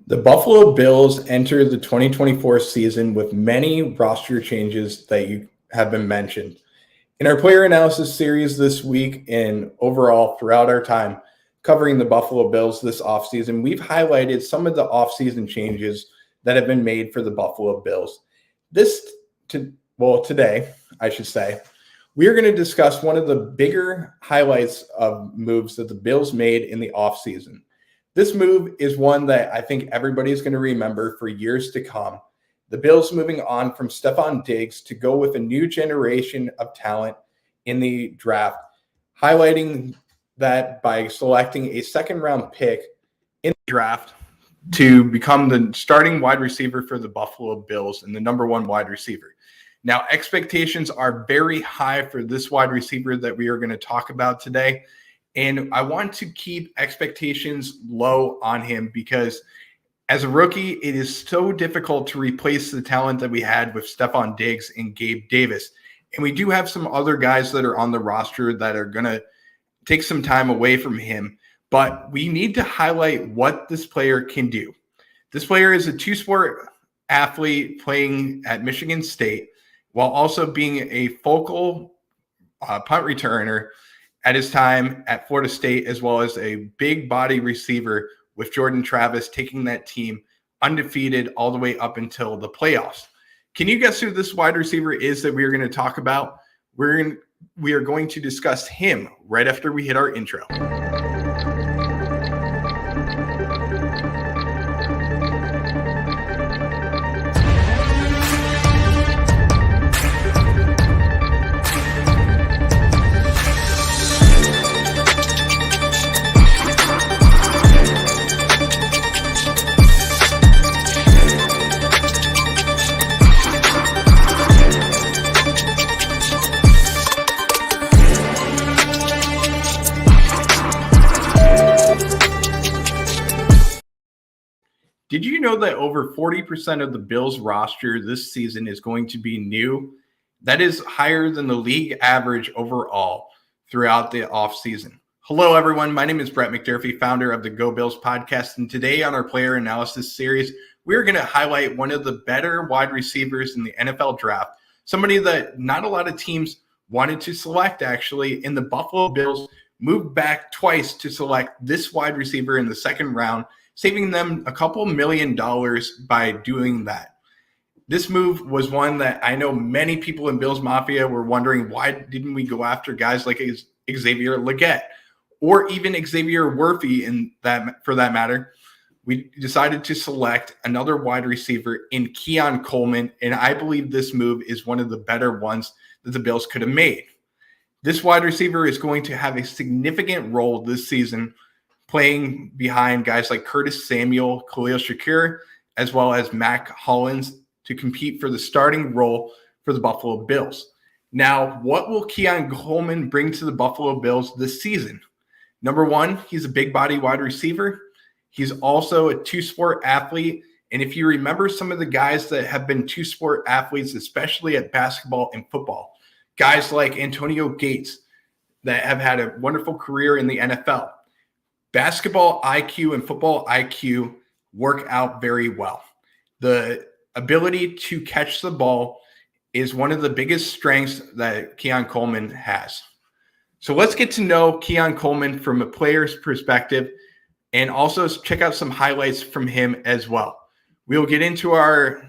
The Buffalo Bills enter the 2024 season with many roster changes that you have been mentioned. In our player analysis series this week and overall throughout our time covering the Buffalo Bills this offseason, we've highlighted some of the offseason changes that have been made for the Buffalo Bills. Today, I should say, we are going to discuss one of the bigger highlights of moves that the Bills made in the offseason. This move is one that I think everybody's going to remember for years to come. The Bills moving on from Stefon Diggs to go with a new generation of talent in the draft, highlighting that by selecting a second-round pick in the draft to become the starting wide receiver for the Buffalo Bills and the number one wide receiver. Now, expectations are very high for this wide receiver that we are going to talk about today. And I want to keep expectations low on him because as a rookie, it is so difficult to replace the talent that we had with Stefon Diggs and Gabe Davis. And we do have some other guys that are on the roster that are going to take some time away from him. But we need to highlight what this player can do. This player is a two-sport athlete playing at Michigan State while also being a focal punt returner at his time at Florida State, as well as a big body receiver with Jordan Travis taking that team undefeated all the way up until the playoffs. Can you guess who this wide receiver is that we are going to talk about? We are going to discuss him right after we hit our intro. Did you know that over 40% of the Bills roster this season is going to be new? That is higher than the league average overall throughout the offseason. Hello, everyone. My name is Brett McDurphy, founder of the Go Bills podcast. And today on our player analysis series, we're going to highlight one of the better wide receivers in the NFL draft, somebody that not a lot of teams wanted to select, actually, and the Buffalo Bills moved back twice to select this wide receiver in the second round, saving them a couple $1 million by doing that. This move was one that I know many people in Bills Mafia were wondering, why didn't we go after guys like Xavier Legette or even Xavier Worthy for that matter? We decided to select another wide receiver in Keon Coleman, and I believe this move is one of the better ones that the Bills could have made. This wide receiver is going to have a significant role this season, playing behind guys like Curtis Samuel, Khalil Shakir, as well as Mac Hollins to compete for the starting role for the Buffalo Bills. Now, what will Keon Coleman bring to the Buffalo Bills this season? Number one, he's a big body wide receiver. He's also a two-sport athlete. And if you remember some of the guys that have been two-sport athletes, especially at basketball and football, guys like Antonio Gates that have had a wonderful career in the NFL. Basketball IQ and football IQ work out very well. The ability to catch the ball is one of the biggest strengths that Keon Coleman has. So let's get to know Keon Coleman from a player's perspective and also check out some highlights from him as well. We'll get into our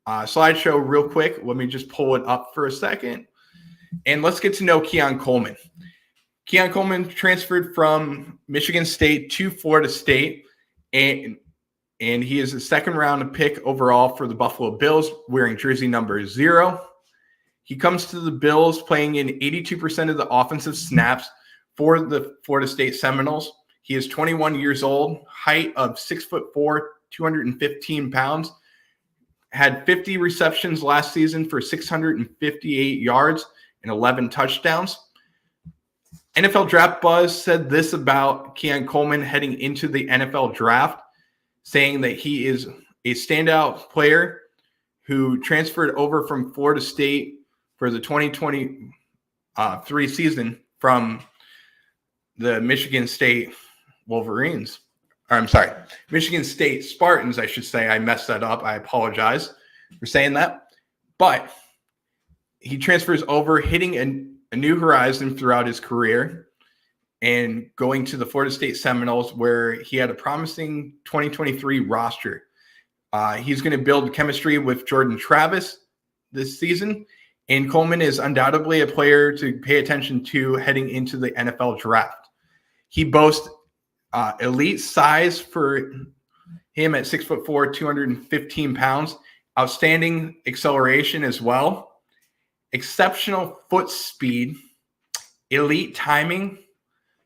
slideshow real quick. Let me just pull it up for a second. And let's get to know Keon Coleman. Keon Coleman transferred from Michigan State to Florida State, and he is a second-round pick overall for the Buffalo Bills, wearing jersey number 0. He comes to the Bills playing in 82% of the offensive snaps for the Florida State Seminoles. He is 21 years old, height of 6'4", 215 pounds, had 50 receptions last season for 658 yards and 11 touchdowns. NFL Draft Buzz said this about Keon Coleman heading into the NFL draft, saying that he is a standout player who transferred over from Florida State for the 2023 season from the Michigan State Wolverines. or I'm sorry, Michigan State Spartans, I should say. I messed that up. I apologize for saying that. But he transfers over, hitting a new horizon throughout his career and going to the Florida State Seminoles, where he had a promising 2023 roster. He's going to build chemistry with Jordan Travis this season, and Coleman is undoubtedly a player to pay attention to heading into the NFL draft. He boasts elite size for him at 6'4", 215 pounds, outstanding acceleration as well, exceptional foot speed, elite timing.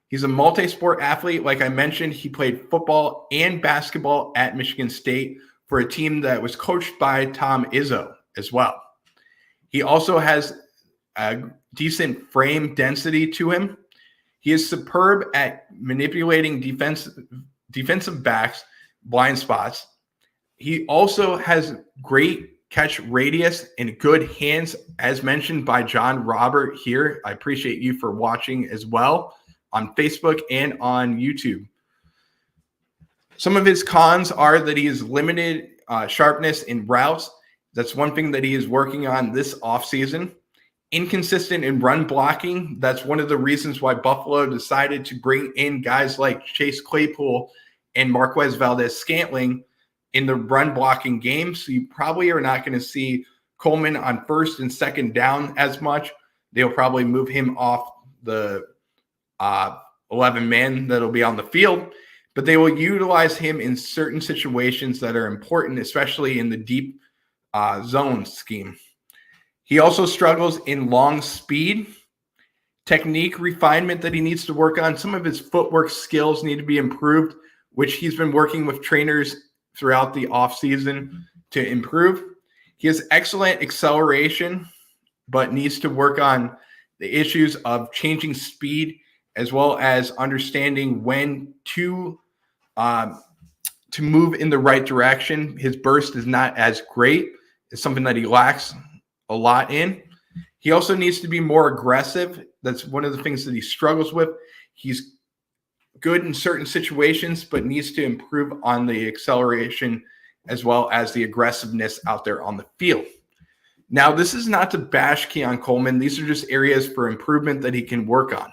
He's a multi-sport athlete. Like I mentioned, he played football and basketball at Michigan State for a team that was coached by Tom Izzo as well. He also has a decent frame density to him. He is superb at manipulating defensive backs' blind spots. He also has great catch radius and good hands, as mentioned by John Robert here. I appreciate you for watching as well on Facebook and on YouTube. Some of his cons are that he has limited sharpness in routes. That's one thing that he is working on this offseason. Inconsistent in run blocking. That's one of the reasons why Buffalo decided to bring in guys like Chase Claypool and Marquez Valdez-Scantling in the run blocking game. So you probably are not going to see Coleman on first and second down as much. They'll probably move him off the 11 men that'll be on the field, but they will utilize him in certain situations that are important, especially in the deep zone scheme. He also struggles in long speed, technique refinement that he needs to work on. Some of his footwork skills need to be improved, which he's been working with trainers throughout the offseason to improve. He has excellent acceleration, but needs to work on the issues of changing speed as well as understanding when to move in the right direction. His burst is not as great. It's something that he lacks a lot in. He also needs to be more aggressive. That's one of the things that he struggles with. He's good in certain situations, but needs to improve on the acceleration as well as the aggressiveness out there on the field. Now, this is not to bash Keon Coleman. These are just areas for improvement that he can work on.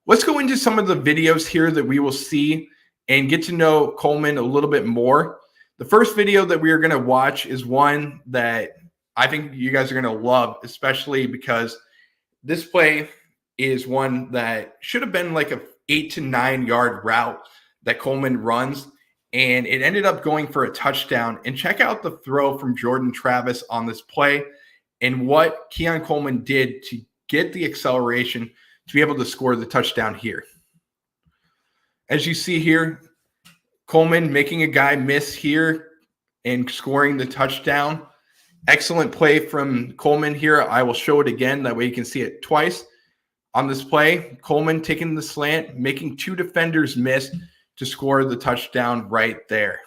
Let's go into some of the videos here that we will see and get to know Coleman a little bit more. The first video that we are going to watch is one that I think you guys are going to love, especially because this play is one that should have been like a 8 to 9 yard route that Coleman runs, and it ended up going for a touchdown. And check out the throw from Jordan Travis on this play and what Keon Coleman did to get the acceleration to be able to score the touchdown here. As you see here, Coleman making a guy miss here and scoring the touchdown. Excellent play from Coleman here. I will show it again. That way you can see it twice. On this play, Coleman taking the slant, making two defenders miss to score the touchdown right there.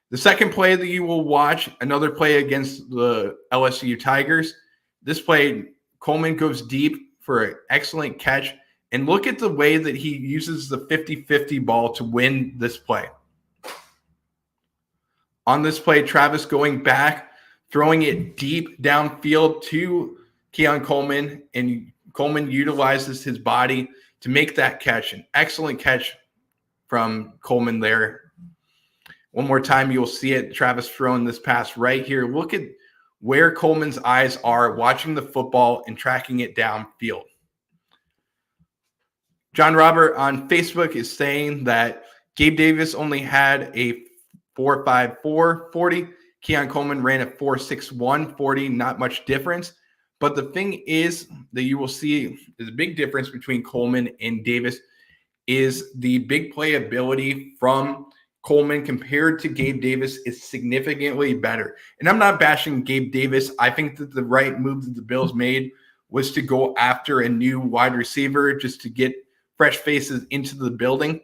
The second play that you will watch, another play against the LSU Tigers. This play, Coleman goes deep for an excellent catch. And look at the way that he uses the 50-50 ball to win this play. On this play, Travis going back, throwing it deep downfield to Keon Coleman, and Coleman utilizes his body to make that catch. An excellent catch from Coleman there. One more time, you'll see it. Travis throwing this pass right here. Look at where Coleman's eyes are watching the football and tracking it downfield. John Robert on Facebook is saying that Gabe Davis only had a 4.54 40. Keon Coleman ran a 4.61 40. Not much difference. But the thing is that you will see is a big difference between Coleman and Davis is the big play ability from Coleman compared to Gabe Davis is significantly better. And I'm not bashing Gabe Davis. I think that the right move that the Bills made was to go after a new wide receiver just to get fresh faces into the building.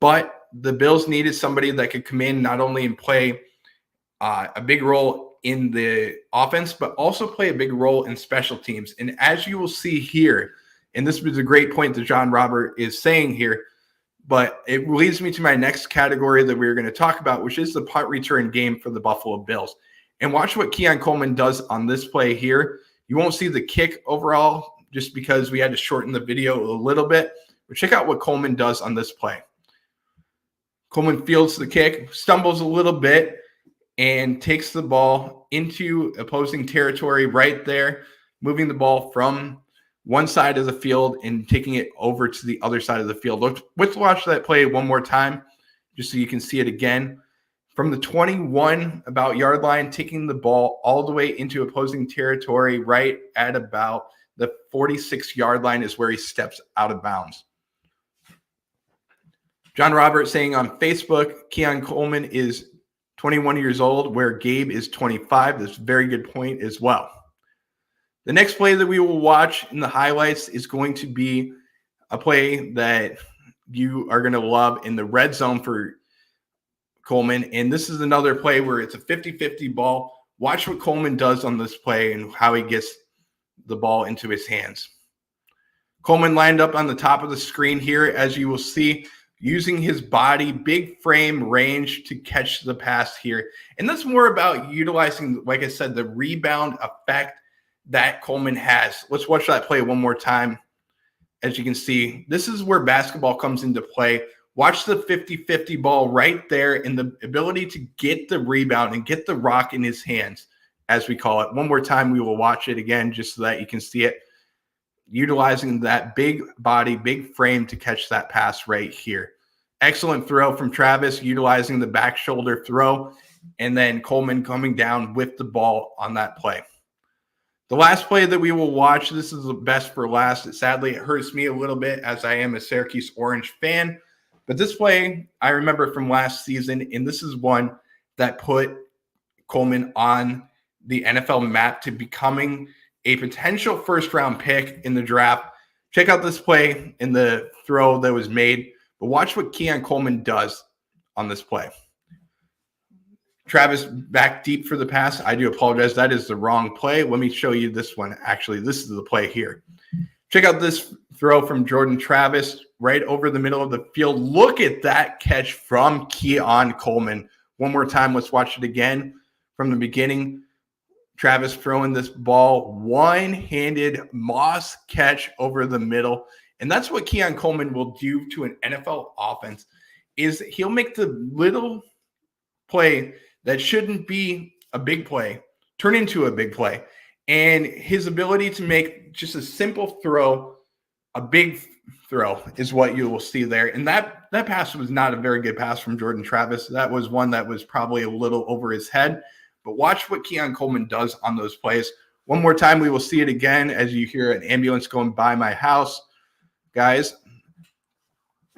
But the Bills needed somebody that could come in not only and play a big role in the offense, but also play a big role in special teams. And as you will see here, and this was a great point that John Robert is saying here, But it leads me to my next category that we're going to talk about, which is the punt return game for the Buffalo Bills. And watch what Keon Coleman does on this play here. You won't see the kick overall just because we had to shorten the video a little bit. But check out what Coleman does on this play. Coleman fields the kick, stumbles a little bit, and takes the ball into opposing territory right there, moving the ball from one side of the field and taking it over to the other side of the field. Let's watch that play one more time just so you can see it again. From the 21 about yard line, taking the ball all the way into opposing territory right at about the 46-yard line is where he steps out of bounds. John Roberts saying on Facebook, Keon Coleman is 21 years old, where Gabe is 25. That's a very good point as well. The next play that we will watch in the highlights is going to be a play that you are going to love in the red zone for Coleman. And this is another play where it's a 50-50 ball. Watch what Coleman does on this play and how he gets the ball into his hands. Coleman lined up on the top of the screen here, as you will see, using his body, big frame range to catch the pass here. And that's more about utilizing, like I said, the rebound effect that Coleman has. Let's watch that play one more time. As you can see, this is where basketball comes into play. Watch the 50-50 ball right there and the ability to get the rebound and get the rock in his hands, as we call it. One more time, we will watch it again just so that you can see it. Utilizing that big body, big frame to catch that pass right here. Excellent throw from Travis, utilizing the back shoulder throw, and then Coleman coming down with the ball on that play. The last play that we will watch, this is the best for last. Sadly, it hurts me a little bit as I am a Syracuse Orange fan. But this play, I remember from last season, and this is one that put Coleman on the NFL map to becoming a potential first-round pick in the draft. Check out this play in the throw that was made, but watch what Keon Coleman does on this play. Travis back deep for the pass. I do apologize. That is the wrong play. Let me show you this one. Actually, this is the play here. Check out this throw from Jordan Travis right over the middle of the field. Look at that catch from Keon Coleman. One more time. Let's watch it again from the beginning. Travis throwing this ball, one-handed Moss catch over the middle. And that's what Keon Coleman will do to an NFL offense, is he'll make the little play that shouldn't be a big play turn into a big play. And his ability to make just a simple throw, a big throw, is what you will see there. And that pass was not a very good pass from Jordan Travis. That was one that was probably a little over his head. But watch what Keon Coleman does on those plays. One more time, we will see it again as you hear an ambulance going by my house. Guys,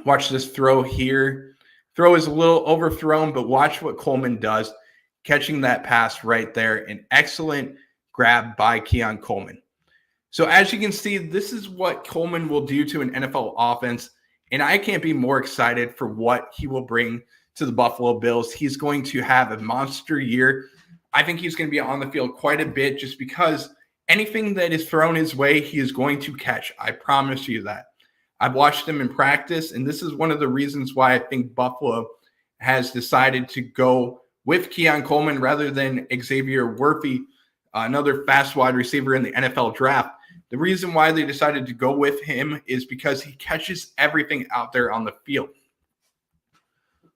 watch this throw here. Throw is a little overthrown, but watch what Coleman does, catching that pass right there. An excellent grab by Keon Coleman. So as you can see, this is what Coleman will do to an NFL offense, and I can't be more excited for what he will bring to the Buffalo Bills. He's going to have a monster year. I think he's going to be on the field quite a bit just because anything that is thrown his way, he is going to catch. I promise you that. I've watched him in practice, and this is one of the reasons why I think Buffalo has decided to go with Keon Coleman rather than Xavier Worthy, another fast wide receiver in the NFL draft. The reason why they decided to go with him is because he catches everything out there on the field.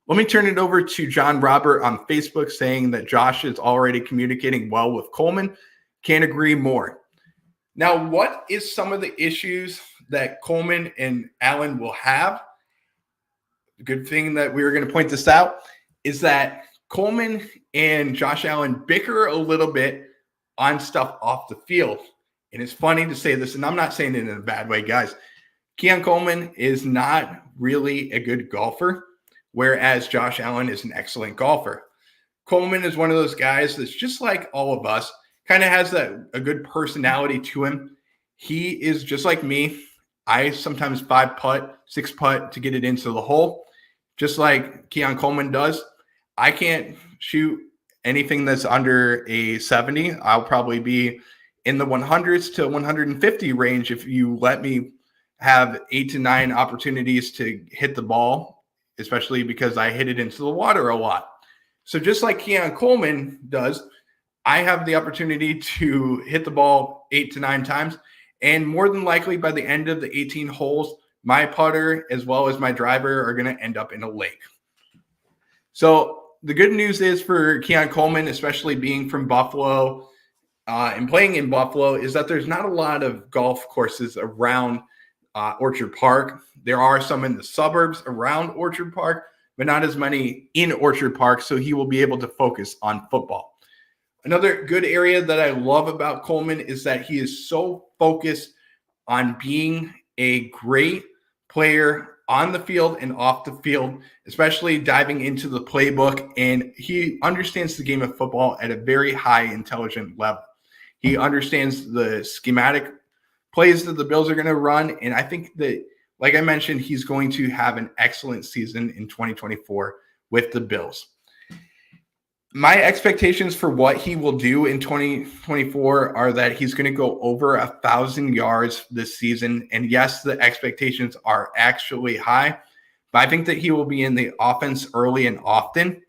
Let me turn it over to John Robert on Facebook saying that Josh is already communicating well with Coleman. Can't agree more. Now, what is some of the issues that Coleman and Allen will have? The good thing that we were going to point this out is that Coleman and Josh Allen bicker a little bit on stuff off the field. And it's funny to say this, and I'm not saying it in a bad way, guys. Keon Coleman is not really a good golfer, whereas Josh Allen is an excellent golfer. Coleman is one of those guys that's just like all of us, kind of has a good personality to him. He is just like me. I sometimes 5-putt, 6-putt to get it into the hole, just like Keon Coleman does. I can't shoot anything that's under a 70. I'll probably be in the 100s to 150 range if you let me have 8 to 9 opportunities to hit the ball, especially because I hit it into the water a lot. So just like Keon Coleman does, I have the opportunity to hit the ball 8 to 9 times. And more than likely by the end of the 18 holes, my putter as well as my driver are going to end up in a lake. So the good news is for Keon Coleman, especially being from Buffalo and playing in Buffalo, is that there's not a lot of golf courses around Orchard Park. There are some in the suburbs around Orchard Park, but not as many in Orchard Park, so he will be able to focus on football. Another good area that I love about Coleman is that he is so focused on being a great player on the field and off the field, especially diving into the playbook. And he understands the game of football at a very high intelligent level. He understands the schematic plays that the Bills are going to run. And I think that, like I mentioned, he's going to have an excellent season in 2024 with the Bills. My expectations for what he will do in 2024 are that he's going to go over 1,000 yards this season. And yes, the expectations are actually high, but I think that he will be in the offense early and often.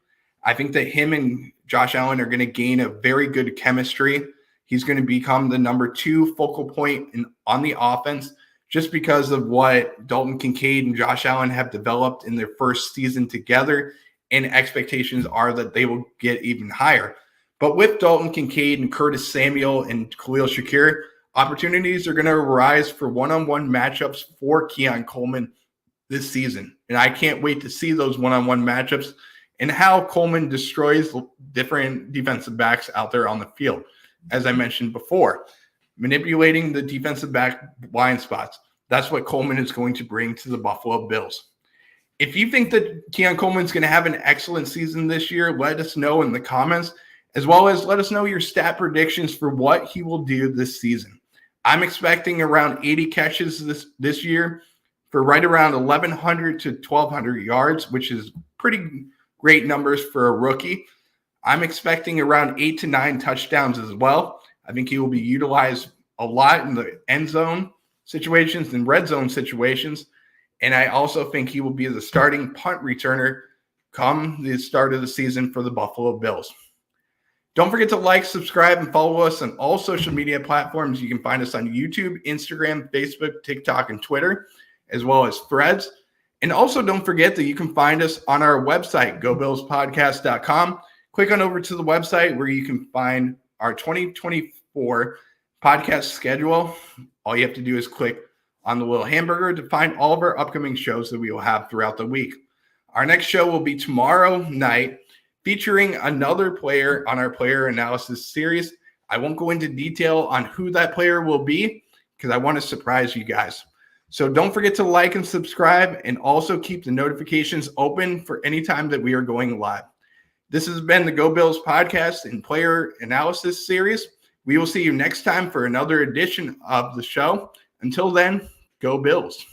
I think that him and Josh Allen are going to gain a very good chemistry. He's going to become the number 2 focal point on the offense just because of what Dalton Kincaid and Josh Allen have developed in their first season together. And expectations are that they will get even higher. But with Dalton Kincaid and Curtis Samuel and Khalil Shakir, opportunities are going to arise for one-on-one matchups for Keon Coleman this season. And I can't wait to see those one-on-one matchups and how Coleman destroys different defensive backs out there on the field. As I mentioned before, manipulating the defensive back blind spots. That's what Coleman is going to bring to the Buffalo Bills. If you think that Keon Coleman's going to have an excellent season this year, let us know in the comments, as well as let us know your stat predictions for what he will do this season. I'm expecting around 80 catches this year for right around 1,100 to 1,200 yards, which is pretty great numbers for a rookie. I'm expecting around 8 to 9 touchdowns as well. I think he will be utilized a lot in the end zone situations and red zone situations. And I also think he will be the starting punt returner come the start of the season for the Buffalo Bills. Don't forget to like, subscribe, and follow us on all social media platforms. You can find us on YouTube, Instagram, Facebook, TikTok, and Twitter, as well as Threads. And also don't forget that you can find us on our website, gobillspodcast.com. Click on over to the website where you can find our 2024 podcast schedule. All you have to do is click on the little hamburger to find all of our upcoming shows that we will have throughout the week. Our next show will be tomorrow night, featuring another player on our player analysis series. I won't go into detail on who that player will be because I want to surprise you guys. So don't forget to like and subscribe, and also keep the notifications open for any time that we are going live. This has been the Go Bills podcast and player analysis series. We will see you next time for another edition of the show. Until then, Go Bills.